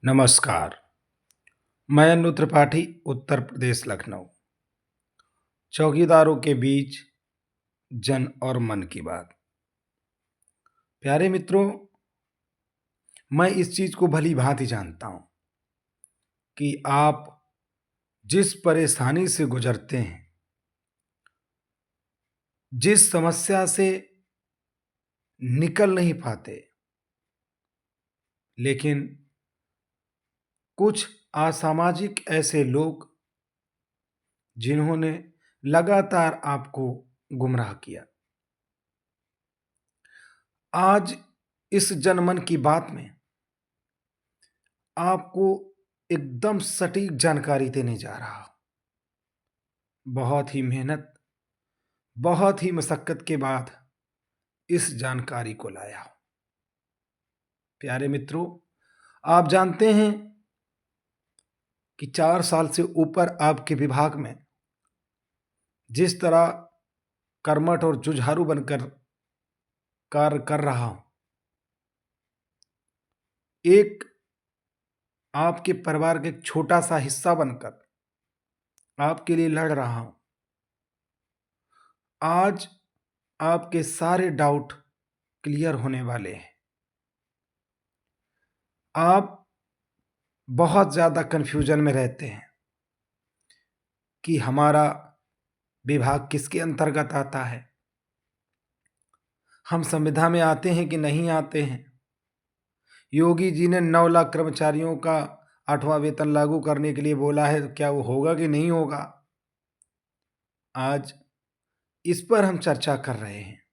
नमस्कार। मैं अनु त्रिपाठी, उत्तर प्रदेश, लखनऊ। चौकीदारों के बीच जन और मन की बात। प्यारे मित्रों, मैं इस चीज को भली भांति जानता हूं कि आप जिस परेशानी से गुजरते हैं, जिस समस्या से निकल नहीं पाते, लेकिन कुछ असामाजिक ऐसे लोग जिन्होंने लगातार आपको गुमराह किया, आज इस जनमन की बात में आपको एकदम सटीक जानकारी देने जा रहा हूं। बहुत ही मेहनत, बहुत ही मशक्कत के बाद इस जानकारी को लाया हूं। प्यारे मित्रों, आप जानते हैं कि 4 साल से ऊपर आपके विभाग में जिस तरह कर्मठ और जुझारू बनकर कार्य कर रहा हूं, एक आपके परिवार का एक छोटा सा हिस्सा बनकर आपके लिए लड़ रहा हूं, आज आपके सारे डाउट क्लियर होने वाले हैं। आप बहुत ज्यादा कंफ्यूजन में रहते हैं कि हमारा विभाग किसके अंतर्गत आता है, हम संविदा में आते हैं कि नहीं आते हैं। योगी जी ने 9 लाख कर्मचारियों का 8वां वेतन लागू करने के लिए बोला है, तो क्या वो होगा कि नहीं होगा? आज इस पर हम चर्चा कर रहे हैं।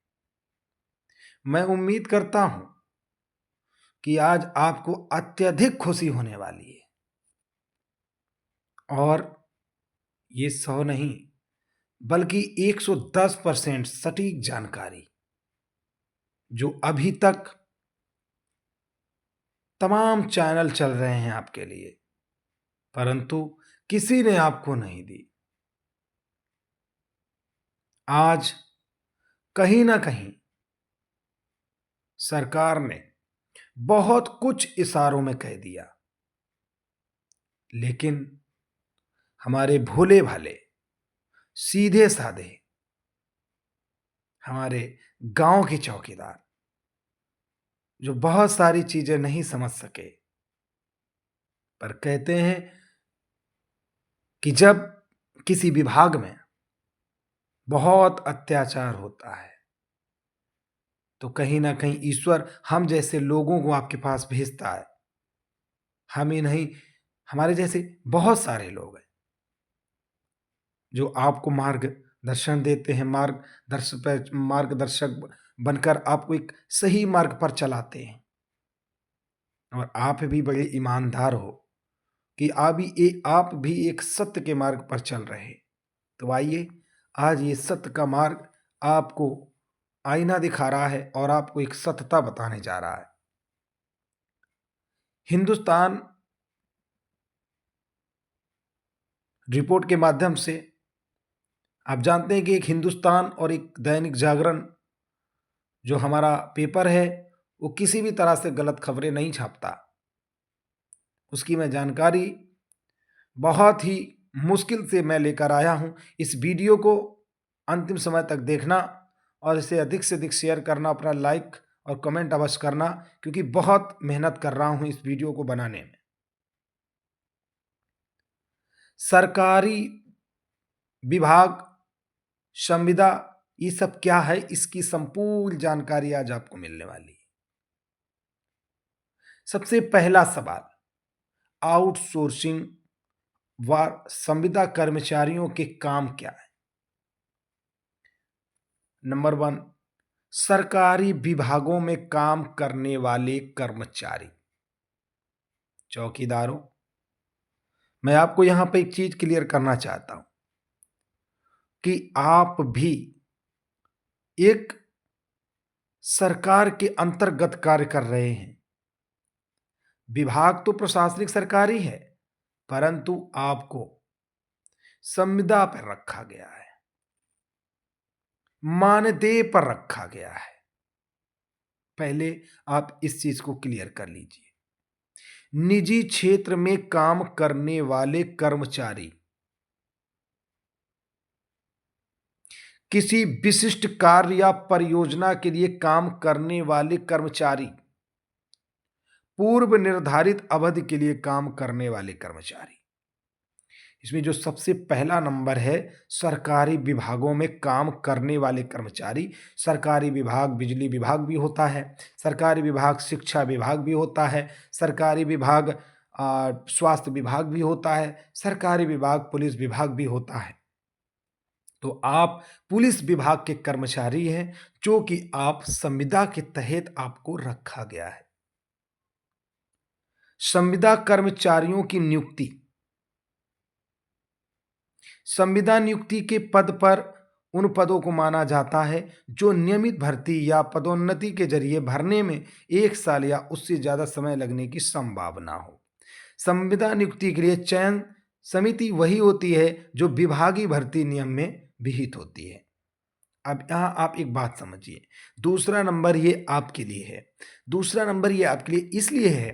मैं उम्मीद करता हूं कि आज आपको अत्यधिक खुशी होने वाली है, और ये 100 नहीं बल्कि 110% सटीक जानकारी जो अभी तक तमाम चैनल चल रहे हैं आपके लिए, परंतु किसी ने आपको नहीं दी। आज कहीं ना कहीं सरकार ने बहुत कुछ इशारों में कह दिया, लेकिन हमारे भोले भाले, सीधे साधे, हमारे गांव के चौकीदार जो बहुत सारी चीजें नहीं समझ सके, पर कहते हैं कि जब किसी विभाग में बहुत अत्याचार होता है तो कहीं ना कहीं ईश्वर हम जैसे लोगों को आपके पास भेजता है। हम ही नहीं, हमारे जैसे बहुत सारे लोग हैं जो आपको मार्गदर्शन देते हैं, मार्गदर्शक बनकर आपको एक सही मार्ग पर चलाते हैं। और आप भी बड़े ईमानदार हो कि आप भी एक सत्य के मार्ग पर चल रहे हैं। तो आइए, आज ये सत्य का मार्ग आपको आईना दिखा रहा है और आपको एक सत्यता बताने जा रहा है। हिंदुस्तान रिपोर्ट के माध्यम से आप जानते हैं कि एक हिंदुस्तान और एक दैनिक जागरण जो हमारा पेपर है, वो किसी भी तरह से गलत खबरें नहीं छापता। उसकी मैं जानकारी बहुत ही मुश्किल से मैं लेकर आया हूं। इस वीडियो को अंतिम समय तक देखना और इसे अधिक से अधिक शेयर करना, अपना लाइक और कमेंट अवश्य करना, क्योंकि बहुत मेहनत कर रहा हूं इस वीडियो को बनाने में। सरकारी विभाग, संविदा, ये सब क्या है, इसकी संपूर्ण जानकारी आज आपको मिलने वाली है। सबसे पहला सवाल, आउटसोर्सिंग व संविदा कर्मचारियों के काम क्या है? नंबर 1, सरकारी विभागों में काम करने वाले कर्मचारी, चौकीदारों। मैं आपको यहां पे एक चीज क्लियर करना चाहता हूं कि आप भी एक सरकार के अंतर्गत कार्य कर रहे हैं। विभाग तो प्रशासनिक सरकारी है, परंतु आपको संविदा पर रखा गया है, मानदेय पर रखा गया है। पहले आप इस चीज को क्लियर कर लीजिए। निजी क्षेत्र में काम करने वाले कर्मचारी, किसी विशिष्ट कार्य या परियोजना के लिए काम करने वाले कर्मचारी, पूर्व निर्धारित अवधि के लिए काम करने वाले कर्मचारी। इसमें जो सबसे पहला नंबर है, सरकारी विभागों में काम करने वाले कर्मचारी। सरकारी विभाग बिजली विभाग भी होता है, सरकारी विभाग शिक्षा विभाग भी होता है, सरकारी विभाग स्वास्थ्य विभाग भी होता है, सरकारी विभाग पुलिस विभाग भी होता है। तो आप पुलिस विभाग के कर्मचारी हैं, जो कि आप संविदा के तहत आपको रखा गया है। संविदा कर्मचारियों की नियुक्ति, संविदा नियुक्ति के पद पर उन पदों को माना जाता है जो नियमित भर्ती या पदोन्नति के जरिए भरने में 1 साल या उससे ज्यादा समय लगने की संभावना हो। संविदा नियुक्ति के लिए चयन समिति वही होती है जो विभागीय भर्ती नियम में विहित होती है। अब यहाँ आप एक बात समझिए, दूसरा नंबर ये आपके लिए है। दूसरा नंबर ये आपके लिए इसलिए है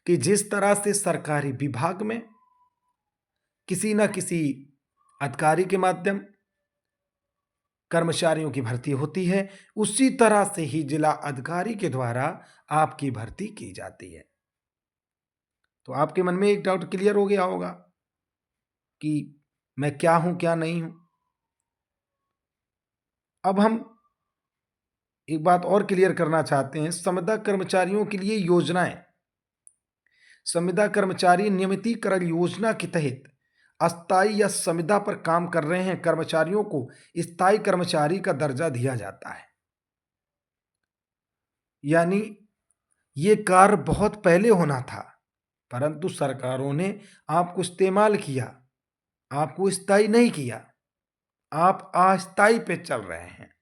कि जिस तरह से सरकारी विभाग में किसी न किसी अधिकारी के माध्यम कर्मचारियों की भर्ती होती है, उसी तरह से ही जिला अधिकारी के द्वारा आपकी भर्ती की जाती है। तो आपके मन में एक डाउट क्लियर हो गया होगा कि मैं क्या हूं क्या नहीं हूं। अब हम एक बात और क्लियर करना चाहते हैं, संविदा कर्मचारियों के लिए योजनाएं। संविदा कर्मचारी नियमितीकरण योजना के तहत अस्थायी या संविदा पर काम कर रहे हैं कर्मचारियों को स्थायी कर्मचारी का दर्जा दिया जाता है। यानी ये कार्य बहुत पहले होना था, परंतु सरकारों ने आपको इस्तेमाल किया, आपको स्थायी नहीं किया, आप अस्थायी पे चल रहे हैं,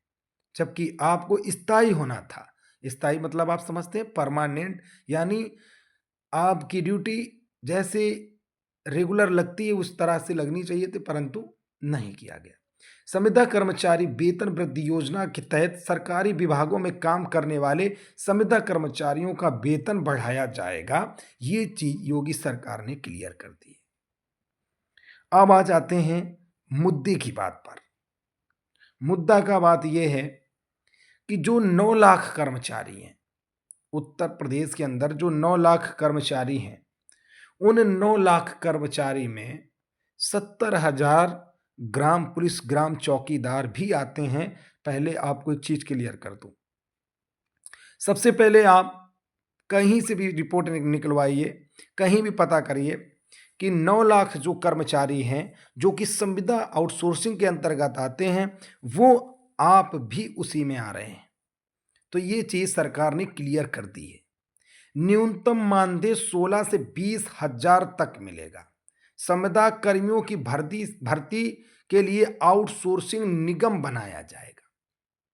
जबकि आपको स्थायी होना था। स्थायी मतलब आप समझते हैं, परमानेंट, यानी आपकी ड्यूटी जैसे रेगुलर लगती है उस तरह से लगनी चाहिए थी, परंतु नहीं किया गया। संविदा कर्मचारी वेतन वृद्धि योजना के तहत सरकारी विभागों में काम करने वाले संविदा कर्मचारियों का वेतन बढ़ाया जाएगा। ये चीज योगी सरकार ने क्लियर कर दी। अब आ जाते हैं मुद्दे की बात पर। मुद्दा का बात यह है कि जो 9 लाख कर्मचारी हैं उत्तर प्रदेश के अंदर, जो 9 लाख कर्मचारी हैं, उन 9 लाख कर्मचारी में 70,000 ग्राम पुलिस ग्राम चौकीदार भी आते हैं। पहले आपको एक चीज क्लियर कर दूं, सबसे पहले आप कहीं से भी रिपोर्ट निकलवाइए, कहीं भी पता करिए कि 9 लाख जो कर्मचारी हैं जो कि संविदा आउटसोर्सिंग के अंतर्गत आते हैं, वो आप भी उसी में आ रहे हैं। तो ये चीज सरकार ने क्लियर कर दी है। न्यूनतम मानदेय 16 से 20,000 तक मिलेगा। संविदा कर्मियों की भर्ती के लिए आउटसोर्सिंग निगम बनाया जाएगा।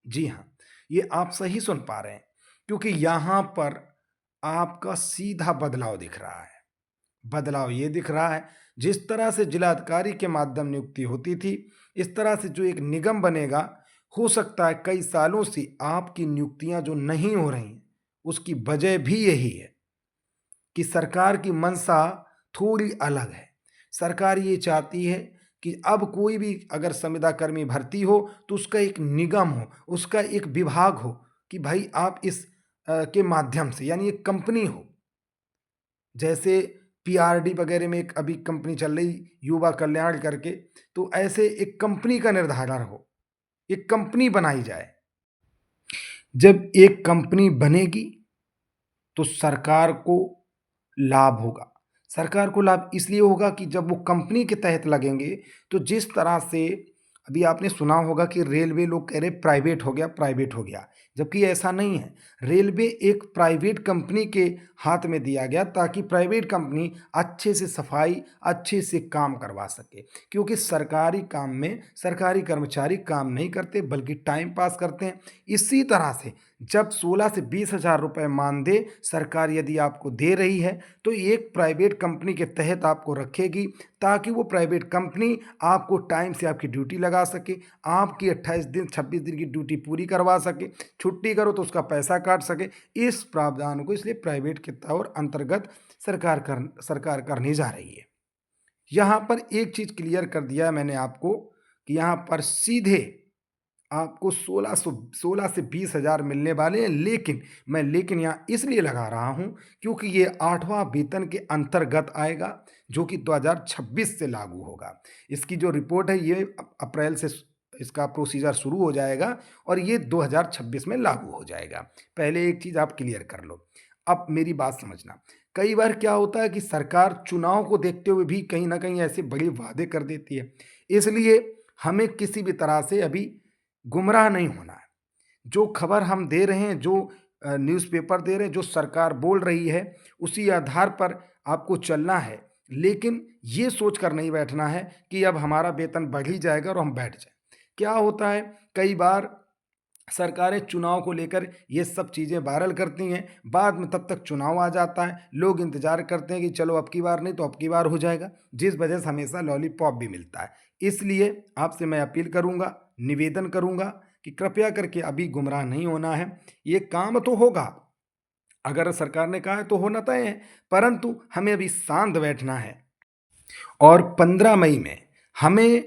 जी हाँ, ये आप सही सुन पा रहे हैं, क्योंकि यहां पर आपका सीधा बदलाव दिख रहा है। बदलाव ये दिख रहा है, जिस तरह से जिलाधिकारी के माध्यम नियुक्ति होती थी, इस तरह से जो एक निगम बनेगा, हो सकता है कई सालों से आपकी नियुक्तियां जो नहीं हो रही, उसकी वजह भी यही है कि सरकार की मंशा थोड़ी अलग है। सरकार ये चाहती है कि अब कोई भी अगर संविदा कर्मी भर्ती हो तो उसका एक निगम हो, उसका एक विभाग हो कि भाई आप इस के माध्यम से, यानी एक कंपनी हो। जैसे पीआरडी वगैरह में एक अभी कंपनी चल रही युवा कल्याण करके, तो ऐसे एक कंपनी का निर्धारण हो, एक कंपनी बनाई जाए। जब एक कंपनी बनेगी तो सरकार को लाभ होगा। सरकार को लाभ इसलिए होगा कि जब वो कंपनी के तहत लगेंगे, तो जिस तरह से अभी आपने सुना होगा कि रेलवे लोग कह रहे प्राइवेट हो गया, प्राइवेट हो गया, जबकि ऐसा नहीं है। रेलवे एक प्राइवेट कंपनी के हाथ में दिया गया ताकि प्राइवेट कंपनी अच्छे से सफाई, अच्छे से काम करवा सके, क्योंकि सरकारी काम में सरकारी कर्मचारी काम नहीं करते बल्कि टाइम पास करते हैं। इसी तरह से जब 16 से 20,000 रुपए मानदेय सरकार यदि आपको दे रही है तो एक प्राइवेट कंपनी के तहत आपको रखेगी, ताकि वो प्राइवेट कंपनी आपको टाइम से आपकी ड्यूटी लगा सके, आपकी 28 दिन 26 दिन की ड्यूटी पूरी करवा सके, छुट्टी करो तो उसका पैसा काट सके। इस प्रावधान को इसलिए प्राइवेट के तौर अंतर्गत सरकार करने जा रही है। यहाँ पर एक चीज़ क्लियर कर दिया है मैंने आपको कि यहाँ पर सीधे आपको 16 से 20,000 मिलने वाले हैं, लेकिन यहाँ इसलिए लगा रहा हूँ क्योंकि ये 8वां वेतन के अंतर्गत आएगा, जो कि 2026 से लागू होगा। इसकी जो रिपोर्ट है ये अप्रैल से इसका प्रोसीजर शुरू हो जाएगा और ये 2026 में लागू हो जाएगा। पहले एक चीज़ आप क्लियर कर लो। अब मेरी बात समझना, कई बार क्या होता है कि सरकार चुनाव को देखते हुए भी कहीं ना कहीं ऐसे बड़े वादे कर देती है, इसलिए हमें किसी भी तरह से अभी गुमराह नहीं होना है। जो खबर हम दे रहे हैं, जो न्यूज़पेपर दे रहे हैं, जो सरकार बोल रही है, उसी आधार पर आपको चलना है। लेकिन ये सोच कर नहीं बैठना है कि अब हमारा वेतन बढ़ ही जाएगा और हम बैठ जाएं। क्या होता है, कई बार सरकारें चुनाव को लेकर ये सब चीज़ें वायरल करती हैं, बाद में तब तक चुनाव आ जाता है, लोग इंतज़ार करते हैं कि चलो अब की बार नहीं तो अब की बार हो जाएगा, जिस वजह से हमेशा लॉलीपॉप भी मिलता है। इसलिए आपसे मैं अपील करूँगा, निवेदन करूँगा कि कृपया करके अभी गुमराह नहीं होना है। ये काम तो होगा, अगर सरकार ने कहा है तो होना तय है, परंतु हमें अभी शांत बैठना है। और 15 मई में हमें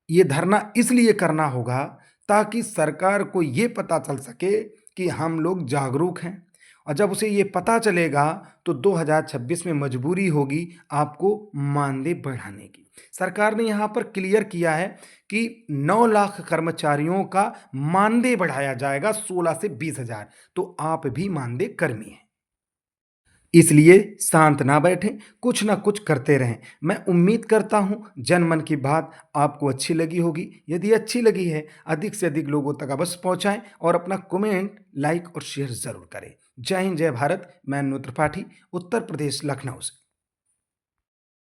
ये धरना इसलिए करना होगा ताकि सरकार को ये पता चल सके कि हम लोग जागरूक हैं, और जब उसे ये पता चलेगा तो 2026 में मजबूरी होगी आपको मानदेय बढ़ाने की। सरकार ने यहाँ पर क्लियर किया है कि 9 लाख कर्मचारियों का मानदेय बढ़ाया जाएगा 16 से 20,000, तो आप भी मानदेय कर्मी हैं। इसलिए शांत ना बैठें, कुछ ना कुछ करते रहें। मैं उम्मीद करता हूँ जनमन की बात आपको अच्छी लगी होगी। यदि अच्छी लगी है, अधिक से अधिक लोगों तक अवश्य पहुँचाएँ और अपना कमेंट, लाइक और शेयर ज़रूर करें। जय हिंद, जय भारत। मैं अनुज त्रिपाठी, उत्तर प्रदेश, लखनऊ से।